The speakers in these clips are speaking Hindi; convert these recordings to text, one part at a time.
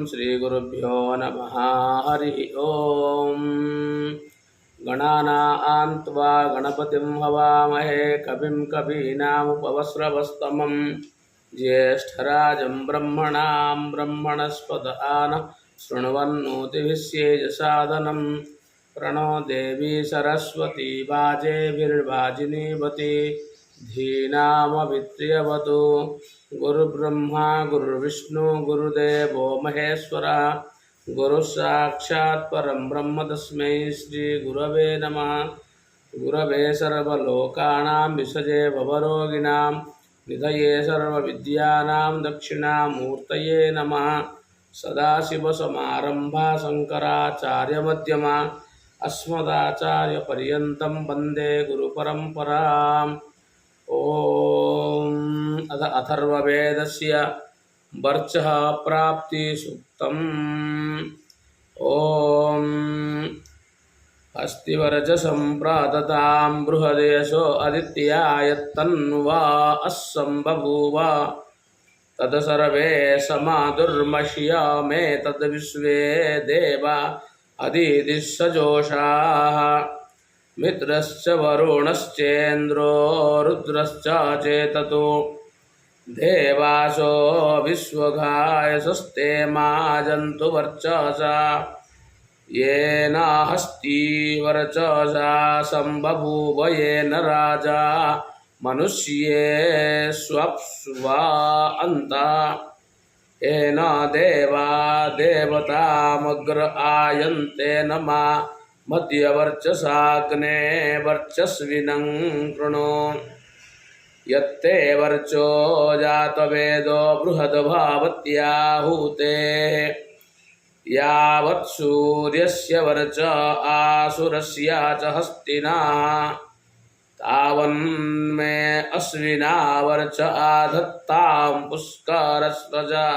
श्रीगुरुभ्यो नमः। हरि ओम। गणानां त्वा गणपतिं हवामहे कविं कवीनामुपवस्रवस्तमं ज्येष्ठराजं ब्रह्मणां ब्रह्मणस्पत आनः शृण्वन्नोतिभिश्चेदसादनं प्रणो देवी सरस्वती वाजेभिर्वाजिनीवती धीनामभित्र्यवतु। गुरुब्रह्मा गुरुर्विष्णु गुरुदेवो महेश्वरः गुरुः साक्षात् परं ब्रह्म तस्मै श्री गुरवे नमः। गुरवे सर्वलोकानां विषजे भवरोगिणां निधये सर्वविद्यानां दक्षिणामूर्तये नमः। सदाशिवसमारम्भा शङ्कराचार्यमध्यमा अस्मदाचार्यपर्यन्तं वन्दे गुरुपरम्पराम्। ओम अथ अथर्ववेदस्य वर्चः प्राप्ति सूक्तम्। ओम अस्तिवर्चसं प्राततां बृहदेशो अदित्यायत्तन्वा अस्संबभूव तदसर्वे समादुर्मह्यमे तद्विश्वे देवा अदितिस्सजोषाः मित्रश्च वरुणश्चेन्द्रो रुद्रश्च चेततो देवासो विश्वगायसस्ते माजन्तु वर्चसा येन हस्ती वर्चसा संबभूव येन राजा मनुष्ये स्वप्स्वा अन्ता येन देवा देवतामग्र आयन्ते नमा मध्यवर्चसाग्ने वर्चस्विनं कृणो यत्ते वर्चो जातवेदो बृहद्भावत्याहुते यावत् सूर्यस्य वर्च आसुरस्य च हस्तिना तावन्मे अश्विना वर्च आधत्तां पुष्करस्रजा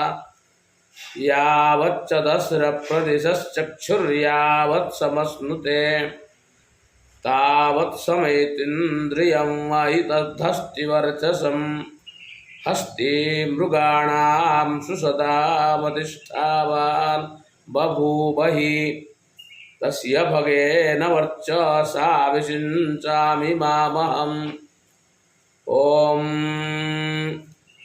यावच्च दस्रप्रदिशश्चक्षुर्यावत् समश्नुते तावत् समैतीन्द्रियं वै तद्धस्तिवर्चसं हस्ती मृगाणां सुसदामधिष्ठावान् बभूवहि तस्य भगेन वर्चसा विषिञ्चामि मामहम्। ओम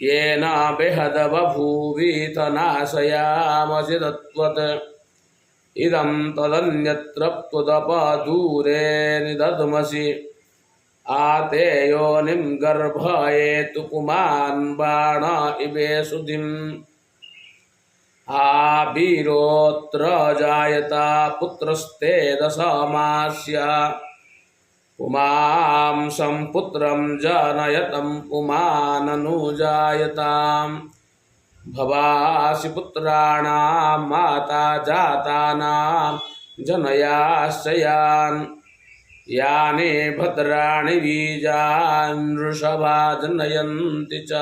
येन बेहद बभूवीत नाशयामसि तत्त्वत् इदं तदन्यत्र त्वदपदूरे निदध्मसि आते योनिं गर्भयेतु पुमान् बाण इवे सुधिम् आवीरोऽत्र जायता पुत्रस्ते दशमास्य पुमां संपुत्रं जनयतं पुमाननुजायतां भवासि पुत्राणां माता जातानां जनयाश्चयान् यानि भद्राणि बीजान् वृषभा जनयन्ति च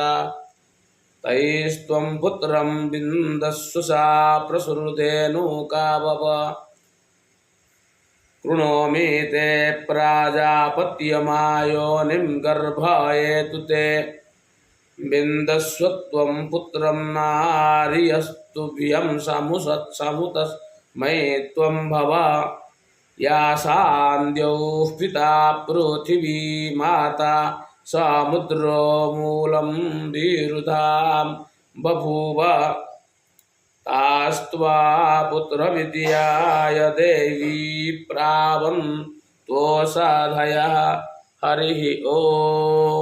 तैस्त्वं पुत्रं विन्दस्सु सा प्रसुरुधेनुका भव कृणोमि ते प्राजापत्यमायोनिं गर्भयेतु ते विन्दस्वत्वं पुत्रं नार्यस्तुभ्यं समुतस्मै त्वं भव यासान्द्यौः पिता पृथिवी माता समुद्रो मूलं विरुधां बभूव तास्त्वा पुत्रविद्याय देवी प्रावन्तोषधयः। हरि ओम।